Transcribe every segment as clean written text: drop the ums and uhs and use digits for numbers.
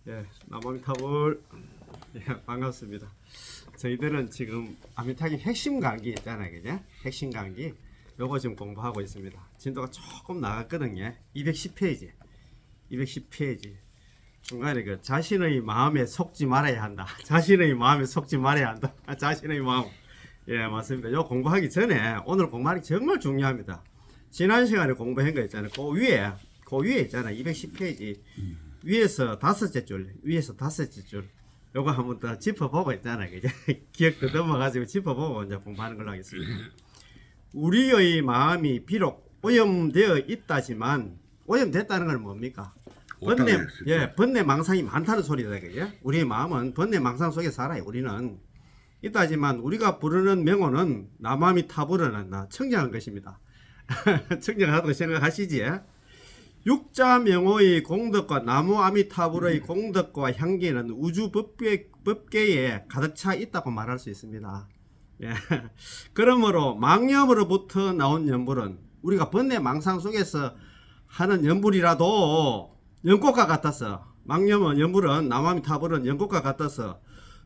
예, 남아미타불. 예, 반갑습니다. 저희들은 지금 아미타기 핵심 강기 있잖아요, 그죠? 핵심 강기 요거 지금 공부하고 있습니다. 진도가 조금 나갔거든요. 210페이지 210페이지 중간에 그 자신의 마음에 속지 말아야 한다. 자신의 마음에 속지 말아야 한다. 자신의 마음. 예, 맞습니다. 요 공부하기 전에 오늘 공부하기 정말 중요합니다. 지난 시간에 공부한 거 있잖아요. 그 위에 있잖아요. 210페이지 위에서 다섯째 줄, 위에서 다섯째 줄. 요거 한번 더 짚어보고 있잖아요. 그죠? 기억 더듬어가지고 짚어보고 이제 공부하는 걸로 하겠습니다. 우리의 마음이 비록 오염되어 있다지만, 오염됐다는 건 뭡니까? 번뇌 망상이 많다는 소리다. 그죠? 우리의 마음은 번뇌 망상 속에 살아요. 우리는. 있다지만 우리가 부르는 명호는 나마미타불은 청정한 것입니다. 청정하다고 생각하시지? 육자 명호의 공덕과 나무 아미타불의 공덕과 향기는 우주 법계에 가득 차 있다고 말할 수 있습니다. 예. 그러므로 망념으로부터 나온 연불은 우리가 번뇌 망상 속에서 하는 연불이라도 연꽃과 같아서, 망념은 연불은 나무 아미타불은 연꽃과 같아서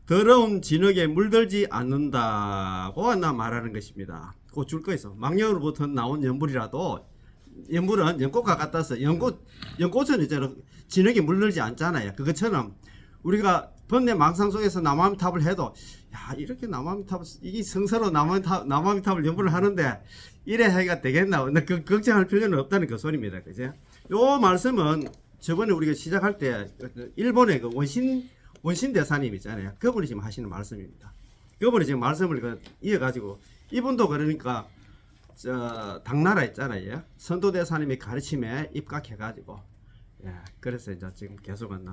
더러운 진흙에 물들지 않는다고 말하는 것입니다. 그 줄 거 있어. 망념으로부터 나온 연불이라도, 연불은 연꽃과 같아서, 연꽃은 이제 진흙에 물들지 않잖아요. 그것처럼 우리가 번뇌 망상 속에서 나무아미탑을 해도, 야, 이렇게 나무아미탑을, 이게 성서로 나무아미탑을 연불을 하는데 이래 하기가 되겠나? 걱정할 필요는 없다는 그 소리입니다. 그죠? 요 말씀은 저번에 우리가 시작할 때 일본의 그 원신 대사님 있잖아요. 그분이 지금 하시는 말씀입니다. 그분이 지금 말씀을 이어가지고, 이분도 그러니까 당나라 있잖아요. 선도 대사님의 가르침에 입각해가지고, 예, 그래서 이제 지금 계속은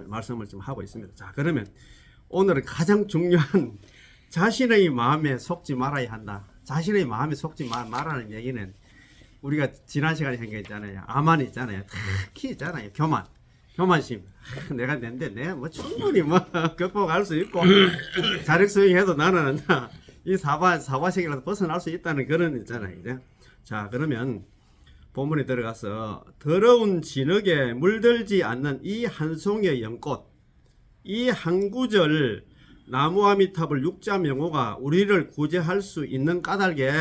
말씀을 좀 하고 있습니다. 자, 그러면 오늘은 가장 중요한 자신의 마음에 속지 말아야 한다. 자신의 마음에 속지 말라는 얘기는 우리가 지난 시간에 한 게 있잖아요. 아만 있잖아요. 특히 있잖아요. 교만심. 내가 낸데 내가 뭐 충분히 뭐 극복할 수 있고 자력 수행해도 나는 이 사바식이라도 벗어날 수 있다는 그런 있잖아요. 이제. 자, 그러면 본문에 들어가서 더러운 진흙에 물들지 않는 이 한 송이의 연꽃, 이 한 구절 나무아미타불 육자명호가 우리를 구제할 수 있는 까닭에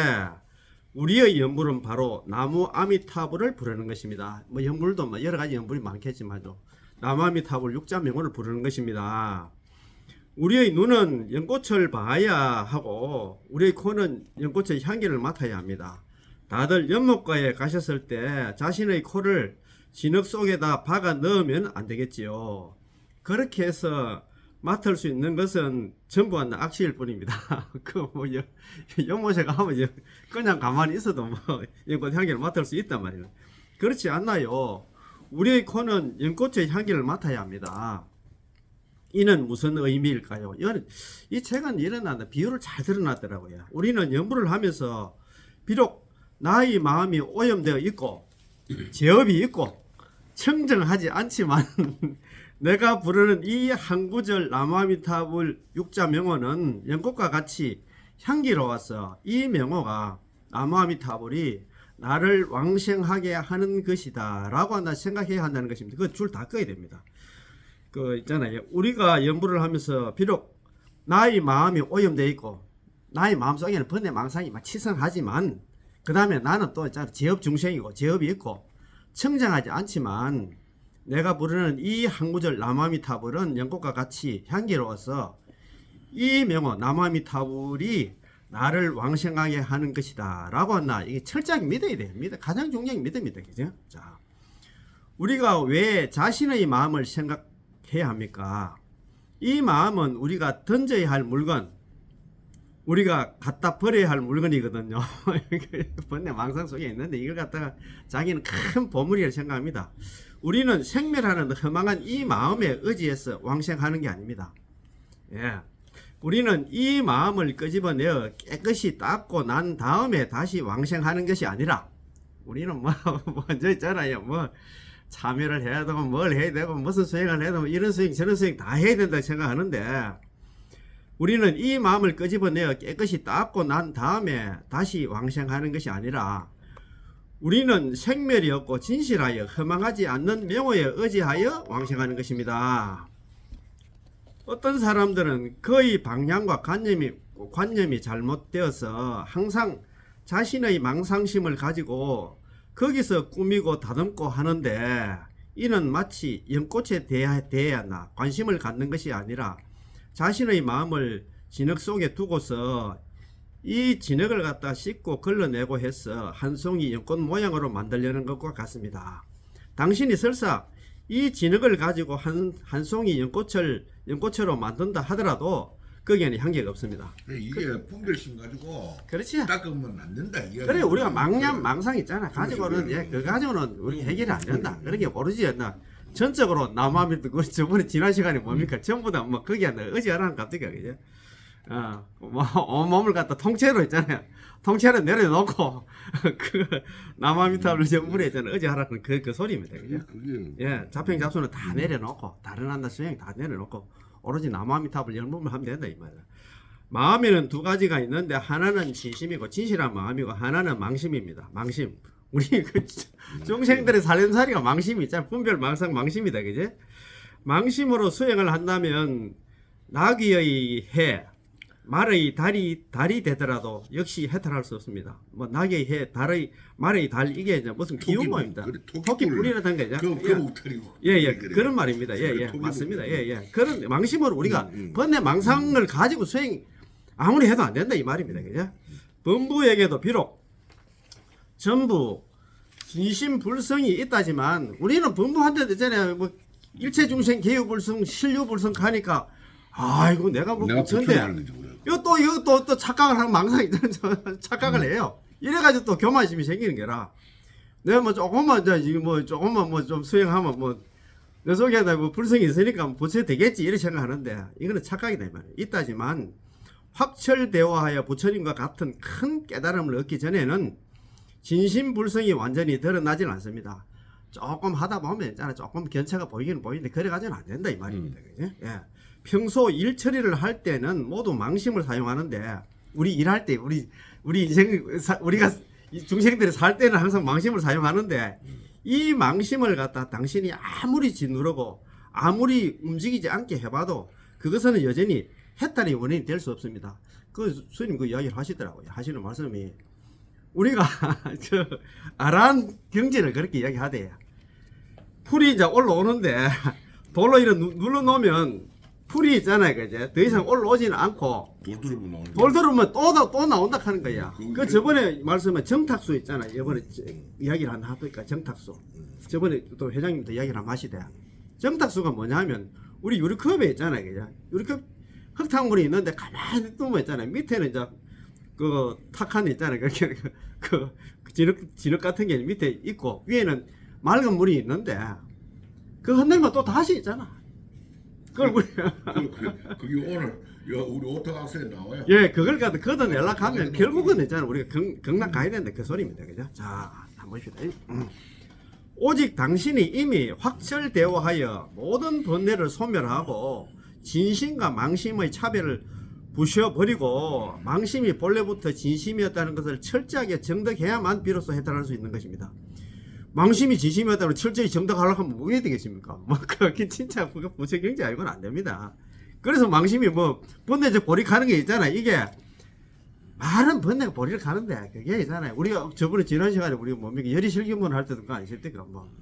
우리의 연불은 바로 나무아미타불을 부르는 것입니다. 뭐 연불도 뭐 여러 가지 연불이 많겠지만도 나무아미타불 육자명호를 부르는 것입니다. 우리의 눈은 연꽃을 봐야 하고 우리의 코는 연꽃의 향기를 맡아야 합니다. 다들 연못가에 가셨을 때 자신의 코를 진흙 속에다 박아 넣으면 안 되겠지요. 그렇게 해서 맡을 수 있는 것은 전부 악취일 뿐입니다. 뭐 연못에 가면 그냥 가만히 있어도 뭐 연꽃 향기를 맡을 수 있단 말이에요. 그렇지 않나요? 우리의 코는 연꽃의 향기를 맡아야 합니다. 이는 무슨 의미일까요? 이 책은 비유를 잘 드러났더라고요. 우리는 연불을 하면서 비록 나의 마음이 오염되어 있고 제업이 있고 청정하지 않지만 내가 부르는 이 한 구절 나무아미타불 육자 명호는 연꽃과 같이 향기로워서 이 명호가 나무아미타불이 나를 왕생하게 하는 것이다 라고 생각해야 한다는 것입니다. 그 줄 다 꺼야 됩니다. 그 있잖아요. 우리가 연불을 하면서 비록 나의 마음이 오염되어 있고 나의 마음속에는 번뇌 망상이 막 치성하지만 그 다음에 나는 또 제업 중생이고 제업이 있고 청정하지 않지만 내가 부르는 이 한 구절 나무아미타불은 연꽃과 같이 향기로워서 이 명호 나무아미타불이 나를 왕생하게 하는 것이다 라고 이게 철저하게 믿어야 돼요. 가장 중요한 게 믿음입니다. 그죠? 자, 우리가 왜 자신의 마음을 생각해야 합니까? 이 마음은 우리가 던져야 할 물건, 우리가 갖다 버려야 할 물건이거든요. 번뇌 망상 속에 있는데 이걸 갖다가 자기는 큰 보물이라고 생각합니다. 우리는 생멸하는 허망한 이 마음에 의지해서 왕생하는 게 아닙니다. 예. 우리는 이 마음을 끄집어내어 깨끗이 닦고 난 다음에 다시 왕생하는 것이 아니라, 우리는 먼저 있잖아요. 참여를 해야 되고 뭘 해야 되고 무슨 수행을 해야 되고 이런 수행 저런 수행 다 해야 된다고 생각하는데, 우리는 이 마음을 끄집어내어 깨끗이 닦고 난 다음에 다시 왕생하는 것이 아니라 우리는 생멸이 없고 진실하여 허망하지 않는 명호에 의지하여 왕생하는 것입니다. 어떤 사람들은 그의 방향과 관념이 잘못되어서 항상 자신의 망상심을 가지고 거기서 꾸미고 다듬고 하는데, 이는 마치 연꽃에 대하나 관심을 갖는 것이 아니라 자신의 마음을 진흙 속에 두고서 이 진흙을 갖다 씻고 걸러내고 해서 한 송이 연꽃 모양으로 만들려는 것과 같습니다. 당신이 설사 이 진흙을 가지고 한 송이 연꽃으로 만든다 하더라도 거기에는 향기가 없습니다. 이게 분별심 가지고 그렇지. 닦으면 안 된다. 그래, 우리가 망상 있잖아. 가지고는 그 가지고는 우리 해결이 안 된다. 그런 게 모르지. 전적으로 남아미 저번에 지난 시간에 뭡니까? 전부 다 뭐 거기에 의지하라는 갑자기 그죠? 뭐 온몸을 갖다 통째로 있잖아요. 통째로 내려놓고 그 남아미탑을 전부에 있잖아요. 의지하라는 그 소리입니다. 그죠? 예, 자평 잡수는 다 내려놓고 다른 한나 수행 다 내려놓고 오로지 남아미탑을 열무만 하면 된다 이 말이야. 마음에는 두 가지가 있는데 하나는 진심이고 진실한 마음이고 하나는 망심입니다. 망심. 우리 그 중생들의 살림살이가 망심이 있잖아. 분별 망상 망심이다. 그지? 망심으로 수행을 한다면 나귀의 해, 말의 달이 되더라도 역시 해탈할 수 없습니다. 뭐 나귀의 해, 말의 달 이게 이제 무슨 기운모입니다. 토끼 뿔이라는 거죠. 예, 그런 말입니다. 예, 맞습니다. 예. 그런 망심으로 우리가 번뇌 망상을 가지고 수행 아무리 해도 안 된다 이 말입니다. 그죠? 범부에게도 비록 전부 진심불성이 있다지만 우리는 범부한테 있잖아요. 뭐 일체중생 개유불성 실유불성 가니까 아이고 내가 전데 이거 또 착각을 하는 망상이 착각을 해요. 이래가지고 또 교만심이 생기는 게라. 내가 뭐 조금만 좀 수행하면 뭐 내 속에다 뭐 불성이 있으니까 부처 되겠지 이렇게 생각하는데 이거는 착각이다 이 말이에요. 있다지만 확철대오하여 부처님과 같은 큰 깨달음을 얻기 전에는 진심불성이 완전히 드러나지는 않습니다. 조금 하다 보면 있잖아. 조금 견체가 보이기는 보이는데 그래가지고는 안 된다 이 말입니다. 그죠? 예. 평소 일 처리를 할 때는 모두 망심을 사용하는데 우리 일할 때 우리 인생 우리가 중생들이 살 때는 항상 망심을 사용하는데 이 망심을 갖다 당신이 아무리 짓누르고 아무리 움직이지 않게 해봐도 그것은 여전히 해탈의 원인이 될 수 없습니다. 그 스님 그 이야기를 하시더라고요. 하시는 말씀이 우리가 저 아란 경제를 그렇게 이야기하대요. 풀이 이제 올라오는데 돌로 이렇게 눌러놓으면 풀이 있잖아요. 그제 더 이상 올라오지는 않고 돌 들으면 또 나온다 하는 거야. 그 저번에 말씀은 정탁수 있잖아요. 이번에 이야기를 하나 하니까 정탁수. 저번에 또 회장님도 이야기를 한번 하시대. 정탁수가 뭐냐면 우리 유리컵에 있잖아요. 그죠? 유리컵 흙탕물이 있는데 가만히 두면 있잖아요. 밑에는 이제 그 탁한 있잖아요. 그렇게 그 진흙 같은 게 밑에 있고 위에는 맑은 물이 있는데 그 흔들면 또 다시 있잖아. 그걸 그게 오늘 우리 오토학생에 나와요. 예, 그걸 갖다 걷어내려고 하면 결국은 있잖아. 우리가 극락 가야 되는데 그 소리입니다. 그죠? 자, 한번 봅시다. 오직 당신이 이미 확철대오하여 모든 번뇌를 소멸하고 진심과 망심의 차별을 부셔버리고 망심이 본래부터 진심이었다는 것을 철저하게 정득해야만 비로소 해탈할 수 있는 것입니다. 망심이 진심이었다고 철저히 정득하려고 하면 뭐 해야 되겠습니까? 뭐 그게 진짜 부처 경제 알고는 안 됩니다. 그래서 망심이 뭐 번뇌적 보리가는 게 있잖아요. 이게 말은 번뇌가 보리를 가는데 그게 있잖아요. 우리가 저번에 지난 시간에 우리 뭡니까 열의실기문 할 때도 그거 아니실 때가 뭐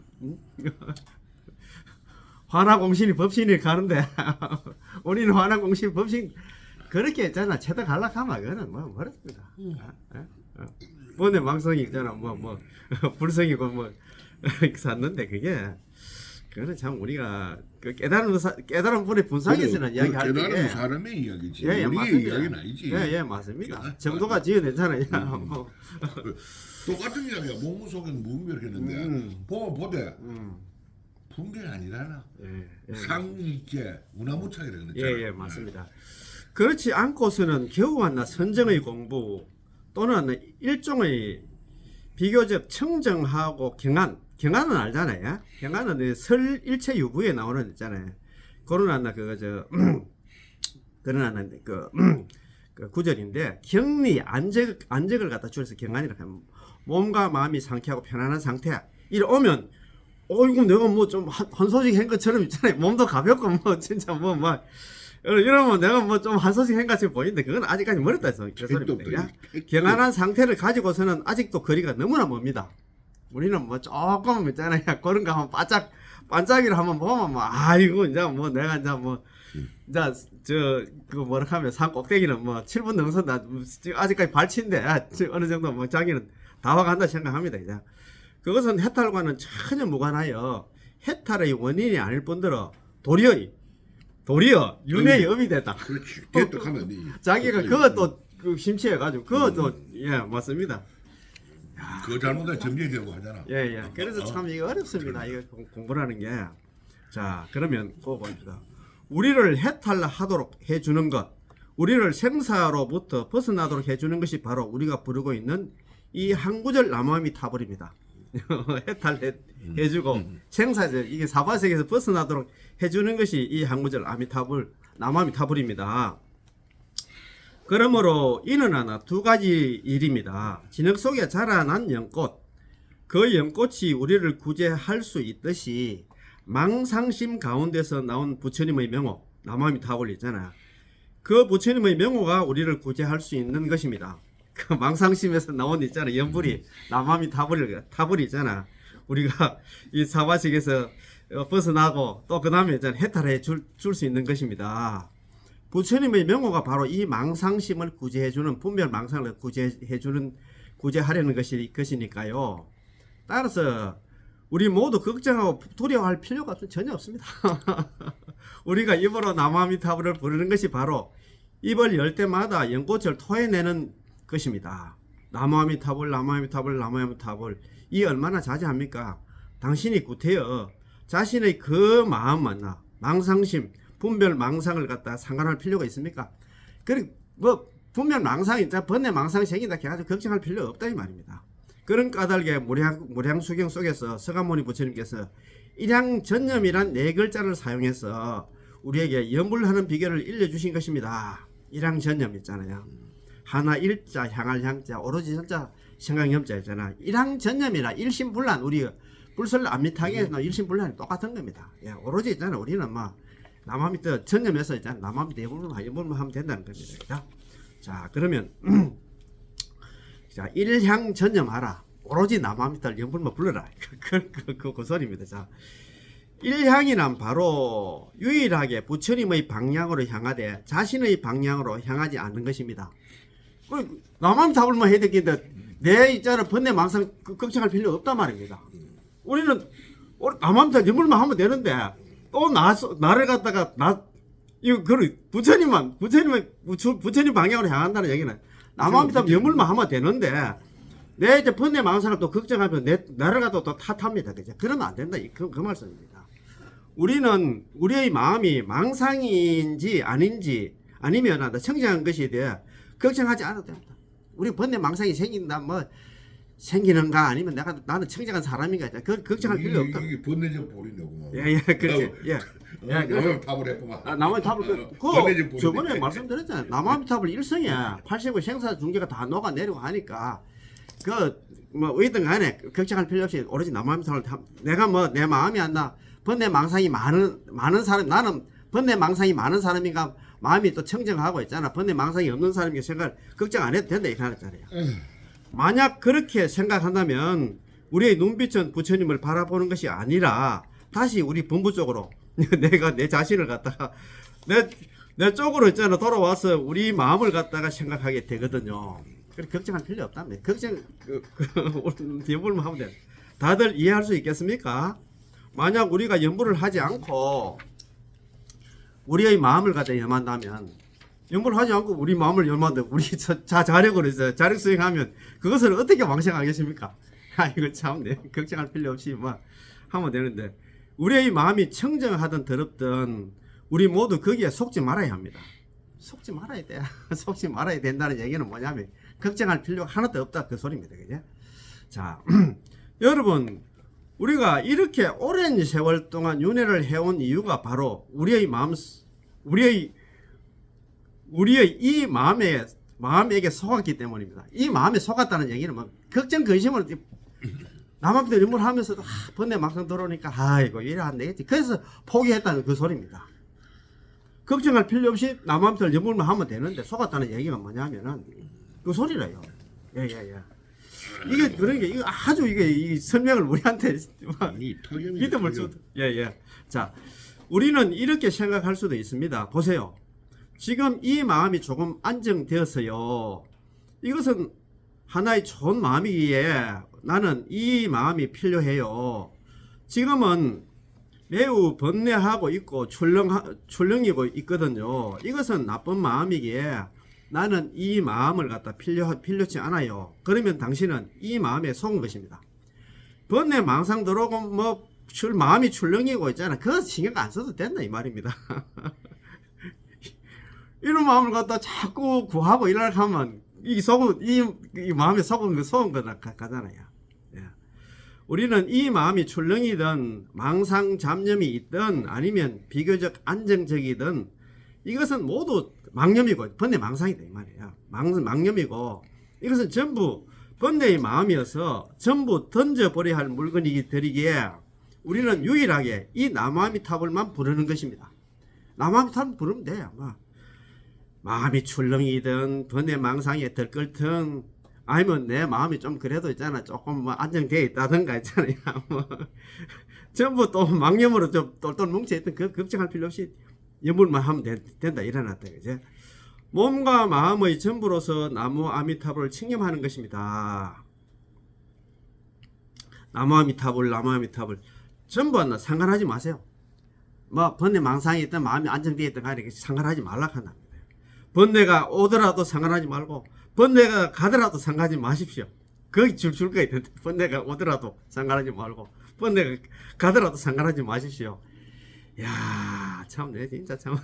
화나공신이 법신이 가는데 우리는 화나공신 법신 그렇게 있잖아. 체득하려고 하면 그거는 뭐 어렵습니다. 번뇌 망성이 있잖아. 뭐 불성이고 뭐 샀는데 그거는 참 우리가 그 깨달은 분의 분상에서는 이야기할 때 깨달은 사람의 이야기지. 예, 우리의 맞습니다. 이야기는 아니지. 예, 맞습니다. 정도가 지어내잖아요. 뭐. 똑같은 이야기야. 몸 속에는 무분별했는데 보면 보되 분별이 아니라나. 상이제 운하무창이라는 거잖아. 예, 맞습니다. 그렇지 않고서는 겨우 한나 선정의 공부 또는 일종의 비교적 청정하고 경안은 알잖아요. 경안은 설 일체 유부에 나오는 있잖아요. 그런 한나 그런 한나 그 구절인데 경리 안적을 갖다 줄여서 경안이라고 하면 몸과 마음이 상쾌하고 편안한 상태. 이래 오면 어이구 내가 뭐 좀 한 소식 한 것처럼 있잖아요. 몸도 가볍고 뭐 진짜 뭐 막 이러면 내가 뭐 좀 한 소식 한 것처럼 보이는데 그건 아직까지 멀었다 해서 그 소리입니다. 경안한 상태를 가지고서는 아직도 거리가 너무나 먼니다. 우리는 뭐 조금 있잖아요. 그런 거 한번 반짝이를 한번 보면 뭐 아이고 이제 뭐 내가 이제 뭐 이제 그 뭐라 하면 산 꼭대기는 뭐 7분 넘선다 아직까지 발치인데 어느 정도 뭐 자기는 다 와간다 생각합니다. 이제 그것은 해탈과는 전혀 무관하여 해탈의 원인이 아닐 뿐더러 도리어 윤회의 업이 됐다. 그렇지. 개떡하면 자기가 그것도 그 심취해가지고 그것도 예 맞습니다. 그 잘못에 정죄되고 하잖아. 예. 그래서 참 이거 어렵습니다. 이거 공부라는 게. 자, 그러면 그거 봅시다. 우리를 해탈하도록 해주는 것, 우리를 생사로부터 벗어나도록 해주는 것이 바로 우리가 부르고 있는 이 한 구절 남함이 타버립니다. 해탈해주고 생사죠. 이게 사바세계에서 벗어나도록 해주는 것이 이 한 구절 남함이 타버립니다. 그러므로 이는 하나 두 가지 일입니다. 진흙 속에 자라난 연꽃, 그 연꽃이 우리를 구제할 수 있듯이 망상심 가운데서 나온 부처님의 명호, 남함이 타불 있잖아요. 그 부처님의 명호가 우리를 구제할 수 있는 것입니다. 그 망상심에서 나온 있잖아요. 연불이 남함이 타불이 있잖아. 우리가 이 사바식에서 벗어나고 또 그 다음에 해탈해 줄 수 있는 것입니다. 부처님의 명호가 바로 이 망상심을 구제해주는 분별 망상을 구제하려는 것이니까요. 따라서 우리 모두 걱정하고 두려워할 필요가 전혀 없습니다. 우리가 입으로 남아미타불을 부르는 것이 바로 입을 열 때마다 연꽃을 토해내는 것입니다. 남아미타불 이 얼마나 자제합니까? 당신이 구태여 자신의 그 마음만나 망상심 분별 망상을 갖다 상관할 필요가 있습니까? 그리고 뭐 분별 망상이 번뇌 망상이 생긴다 해가지고 걱정할 필요 없다 이 말입니다. 그런 까닭에 무량수경 속에서 서가모니 부처님께서 일향전념이란 네 글자를 사용해서 우리에게 연불하는 비결을 일러주신 것입니다. 일향전념 있잖아요. 하나 일자 향할 향자 오로지 전자 생각염자 있잖아. 일향전념이라 일심불란 우리 불설 안미탕에서 일심불란이 똑같은 겁니다. 예, 오로지 있잖아. 우리는 막 남함이 또 전념해서 있잖아. 남함이 연불만 하면 된다는 겁니다. 자 그러면 자 일향전념하라. 오로지 남함이 딸 연불만 불러라. 그 소리입니다. 자 일향이란 바로 유일하게 부처님의 방향으로 향하되 자신의 방향으로 향하지 않는 것입니다. 남함 답을만 해야 되겠는데 내 있잖아 번뇌 망상 걱정할 필요 없단 말입니다. 우리는 남함 답 연불만 하면 되는데 또 나를 갖다가 이거 부처님 방향으로 향한다는 얘기는 남함 답 연불만 하면 되는데 내 이제 번뇌 망상을 또 걱정하면 나를 갖다 또 탓합니다. 그죠? 그러면 안 된다. 그 말씀입니다. 우리는 우리의 마음이 망상인지 아닌지 아니면 청정한 것에 대해 걱정하지 않아도 됩니다. 우리 번뇌 망상이 생긴다 뭐 생기는가 아니면 나는 청정한 사람인가 그 걱정할 필요 없다. 이게 번뇌적 보리냐고. 예, 그렇지. 예. 남함 답을 했구만. 남함 답을 저번에 말씀드렸잖아요. 남함 답을 일성에 80의 생사 중계가 다 녹아 내리고 하니까 뭐 어디든 간에 걱정할 필요 없이 오로지 남함 답을 내가 뭐 내 마음이 안 나. 번뇌 망상이 많은 사람 나는 번뇌 망상이 많은 사람인가 마음이 또 청정하고 있잖아. 번뇌 망상이 없는 사람이 생각을 걱정 안 해도 된다 이렇게 하잖아요. 만약 그렇게 생각한다면 우리의 눈빛은 부처님을 바라보는 것이 아니라 다시 우리 본부 쪽으로 내가 내 자신을 갖다가 내 쪽으로 있잖아 돌아와서 우리 마음을 갖다가 생각하게 되거든요. 그래 걱정할 필요 없답니다. 걱정 연불만 하면 돼. 다들 이해할 수 있겠습니까? 만약 우리가 연불을 하지 않고 우리의 마음을 갖다 염한다면 연불을 하지 않고 우리 마음을 염한데 우리 자력으로 해서 자력 수행하면 그것을 어떻게 왕생하겠습니까? 이거 참 걱정할 필요 없이 뭐 하면 되는데 우리의 마음이 청정하든 더럽든 우리 모두 거기에 속지 말아야 합니다. 속지 말아야 돼. 속지 말아야 된다는 얘기는 뭐냐면 걱정할 필요가 하나도 없다 그 소리입니다. 그죠? 자 여러분 우리가 이렇게 오랜 세월 동안 윤회를 해온 이유가 바로 우리의 이 마음의 마음에게 속았기 때문입니다. 이 마음에 속았다는 얘기는 뭐 걱정 근심을 남한테 연물하면서도 번뇌 막상 들어오니까 아이고 이래 안 되겠지. 그래서 포기했다는 그 소리입니다. 걱정할 필요 없이 남한테 연물만 하면 되는데 속았다는 얘기가 뭐냐면은 그 소리래요. 예예예. 이게 그런 게 이거 아주 이게 이 설명을 우리한테 이 턱염이 믿음을 주. 예예. 자, 우리는 이렇게 생각할 수도 있습니다. 보세요. 지금 이 마음이 조금 안정되었어요. 이것은 하나의 좋은 마음이기에 나는 이 마음이 필요해요. 지금은 매우 번뇌하고 있고 출렁이고 있거든요. 이것은 나쁜 마음이기에 나는 이 마음을 갖다 필요치 않아요. 그러면 당신은 이 마음에 속은 것입니다. 번뇌 망상 들어오고 뭐 마음이 출렁이고 있잖아. 그거 신경 안 써도 된다 이 말입니다. 이런 마음을 갖다 자꾸 구하고 이러려고 하면 이 마음에 속은 거나 가잖아요. 예. 우리는 이 마음이 출렁이든 망상 잡념이 있든 아니면 비교적 안정적이든 이것은 모두 망념이고 번뇌 망상이다 이 말이에요. 망념이고 이것은 전부 번뇌의 마음이어서 전부 던져버려야 할 물건이기에 우리는 유일하게 이 나무아미타불만 부르는 것입니다. 나무아미타불 부르면 돼요. 마음이 출렁이든 번뇌 망상에 들끓든 아니면 내 마음이 좀 그래도 있잖아 조금 뭐 안정되어 있다든가 있잖아요. 뭐 전부 또 망념으로 좀 똘똘 뭉쳐있던 그 걱정할 필요 없이 연불만 하면 된다 일어났다 그제. 몸과 마음의 전부로서 나무 아미타불을 칭념하는 것입니다. 나무 아미타불 전부 하나 상관하지 마세요. 뭐 번뇌 망상이 있든 마음이 안정되어 있든 간에 상관하지 말라 한다. 번뇌가 오더라도 상관하지 말고 번뇌가 가더라도 상관하지 마십시오. 거기 줄 거 있는데 번뇌가 오더라도 상관하지 말고 번뇌가 가더라도 상관하지 마십시오. 야, 참, 네, 진짜 참.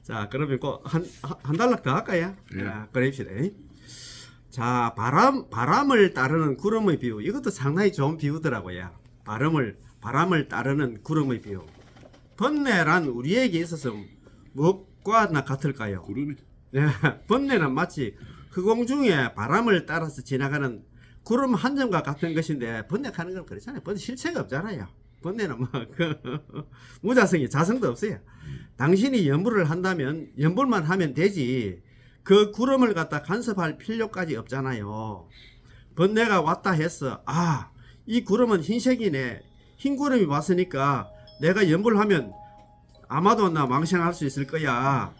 자, 그러면 한 달락 더 할까요? 예. 자, 그럽시다. 자, 바람을 따르는 구름의 비유. 이것도 상당히 좋은 비유더라고요. 바람을 따르는 구름의 비유. 번뇌란 우리에게 있어서 무엇과 같을까요? 구름이 네, 번뇌는 마치 흑공 중에 바람을 따라서 지나가는 구름 한 점과 같은 것인데 번뇌하는 건 그렇잖아요. 번뇌 실체가 없잖아요. 번뇌는 무자성이 자성도 없어요. 당신이 연불을 한다면 연불만 하면 되지 그 구름을 갖다 간섭할 필요까지 없잖아요. 번뇌가 왔다 했어. 아, 이 구름은 흰색이네. 흰 구름이 왔으니까 내가 연불하면 아마도 나 망상할 수 있을 거야.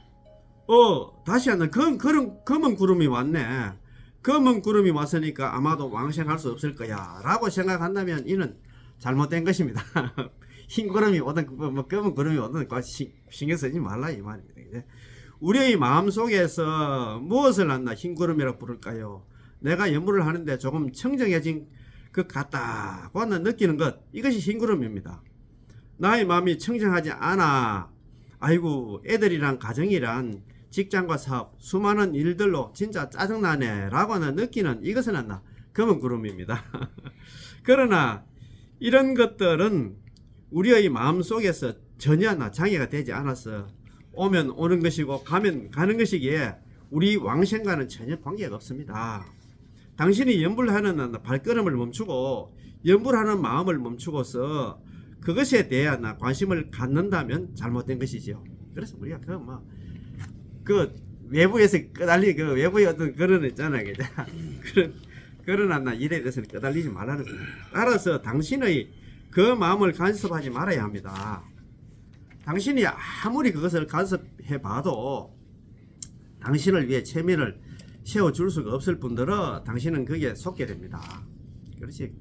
다시 한번 검은 구름이 왔네. 검은 구름이 왔으니까 아마도 망상할 수 없을 거야 라고 생각한다면 이는 잘못된 것입니다. 흰 구름이 오든 뭐 검은 구름이 오든 신경 쓰지 말라 이 말입니다. 우리의 마음속에서 무엇을 한다 흰 구름이라고 부를까요? 내가 연불을 하는데 조금 청정해진 것 같다고 하는 느끼는 것, 이것이 흰 구름입니다. 나의 마음이 청정하지 않아. 아이고 애들이랑 가정이란 직장과 사업 수많은 일들로 진짜 짜증나네 라고 하는 느끼는 이것은 한다 검은 구름입니다. 그러나 이런 것들은 우리의 마음속에서 전혀 장애가 되지 않아서 오면 오는 것이고 가면 가는 것이기에 우리 왕생과는 전혀 관계가 없습니다. 당신이 연불하는 발걸음을 멈추고 연불하는 마음을 멈추고서 그것에 대한 관심을 갖는다면 잘못된 것이죠. 그래서 우리가 그 외부에서 끄달리 그 외부의 어떤 그런 있잖아요. 그런 일에 대해서는 끄달리지 말라는 거예요. 따라서 당신의 그 마음을 간섭하지 말아야 합니다. 당신이 아무리 그것을 간섭해 봐도 당신을 위해 체면을 세워줄 수가 없을 뿐더러 당신은 거기에 속게 됩니다. 그렇지.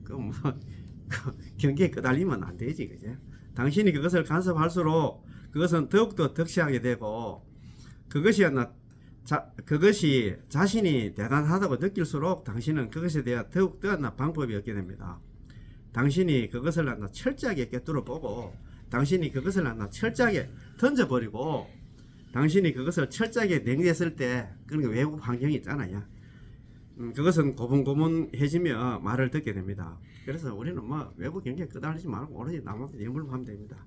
경계에 끄달리면 안 되지. 그죠? 당신이 그것을 간섭할수록 그것은 더욱더 득시하게 되고 그것이 자신이 대단하다고 느낄수록 당신은 그것에 대한 더욱더 방법이 없게 됩니다. 당신이 그것을 철저하게 꿰뚫어 보고 당신이 그것을 철저하게 던져버리고 당신이 그것을 철저하게 냉대했을 때 그런 외부 환경이 있잖아요. 그것은 고분고분해지며 말을 듣게 됩니다. 그래서 우리는 외부 경계에 끄달리지 말고 오로지 남한테 연불만 하면 됩니다.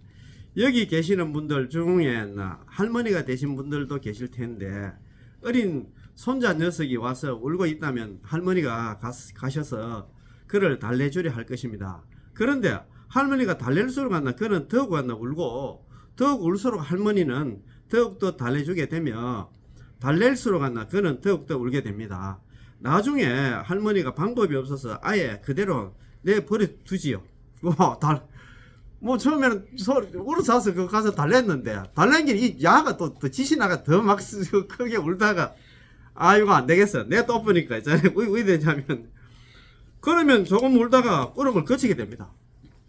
여기 계시는 분들 중에 할머니가 되신 분들도 계실 텐데 어린 손자 녀석이 와서 울고 있다면 할머니가 가셔서 그를 달래주려 할 것입니다. 그런데 할머니가 달랠수록 한다. 그는 더욱 한다 울고 더욱 울수록 할머니는 더욱더 달래주게 되며 달랠수록 한다. 그는 더욱더 울게 됩니다. 나중에 할머니가 방법이 없어서 아예 그대로 내버려 두지요. 뭐 처음에는 울어서 그 가서 달랬는데 달랜 게 이 야가 또 지시 나가 더 막 크게 울다가 아 이거 안 되겠어. 내가 또 보니까 있잖아요. 왜 되냐면 그러면 조금 울다가 울음을 거치게 됩니다.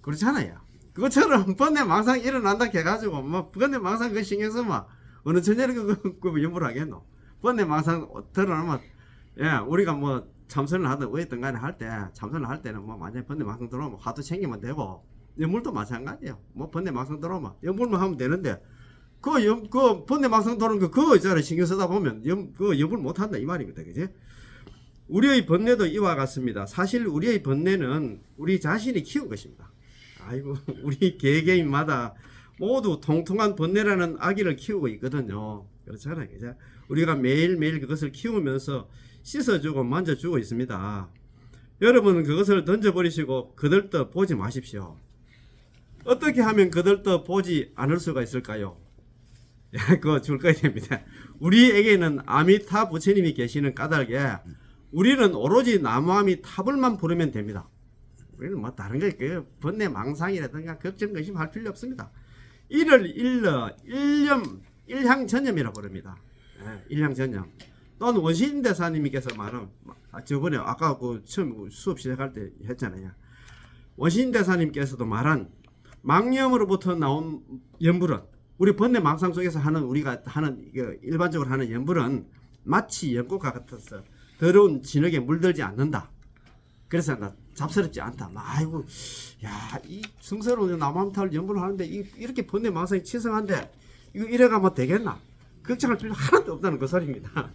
그렇잖아요. 그것처럼 번뇌 망상 일어난다 해가지고 뭐 번뇌 망상 그 신경 쓰면 어느 천년에 그 연구를 하겠노. 번뇌 망상 드러나면 예 우리가 뭐 참선을 하든 어쨌든 간에 할 때 참선을 할 때는 뭐 만약에 번뇌 망상 들어오면 화두 챙기면 되고 연물도 마찬가지예요. 뭐 번뇌 망상 들어오면 연물만 하면 되는데 그 번뇌 망상 들어오는 그거 있잖아요. 신경 쓰다 보면 그 연물 못 한다 이 말입니다. 그지? 우리의 번뇌도 이와 같습니다. 사실 우리의 번뇌는 우리 자신이 키운 것입니다. 아이고 우리 개개인마다 모두 통통한 번뇌라는 아기를 키우고 있거든요. 그렇잖아요. 그죠? 우리가 매일매일 그것을 키우면서 씻어주고 만져주고 있습니다. 여러분은 그것을 던져버리시고 그들떠 보지 마십시오. 어떻게 하면 그들떠 보지 않을 수가 있을까요? 그거 줄 거야 됩니다. 우리에게는 아미타 부처님이 계시는 까닭에 우리는 오로지 나무아미타불만 부르면 됩니다. 우리는 뭐 다른 거 그 번뇌 망상이라든가 걱정 근심할 필요 없습니다. 이를 일향전념이라고 부릅니다. 일향전념. 또는 원신 대사님께서 말한 저번에 아까 그 처음 수업 시작할 때 했잖아요. 원신 대사님께서도 말한 망념으로부터 나온 연불은 우리 번뇌 망상 속에서 하는 우리가 하는 일반적으로 하는 연불은 마치 연꽃과 같아서 더러운 진흙에 물들지 않는다. 그래서 나 잡스럽지 않다. 아이고, 야, 이 성스러운 나무함탈 연불을 하는데 이렇게 번뇌 망상이 치성한데 이거 이래가면 되겠나? 걱정할 필요 하나도 없다는 그 소리입니다.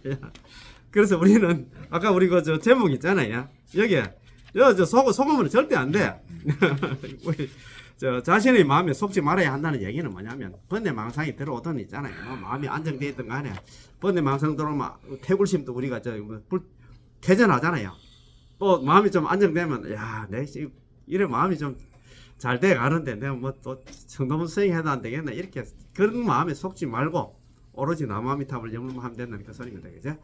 그래서 우리는 아까 우리 그 저 제목 있잖아요. 여기에 속으면 절대 안 돼. 우리 저 자신의 마음에 속지 말아야 한다는 얘기는 뭐냐면 번뇌 망상이 들어오던 있잖아요. 뭐 마음이 안정되어 있던 간에 번뇌 망상 들어오면 태굴심도 우리가 퇴전하잖아요. 또 마음이 좀 안정되면 야, 내 이래 마음이 좀 잘 돼 가는데 내가 뭐 또 성도문 수행해도 안 되겠나 이렇게 그런 마음에 속지 말고 오로지 나무아미탑을 염불하면 된다는 그 소리입니다. 그죠?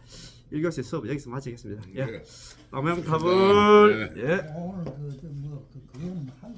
1교시 수업 여기서 마치겠습니다. 예. 나무아미탑을 네. 예. 오늘 그거는 한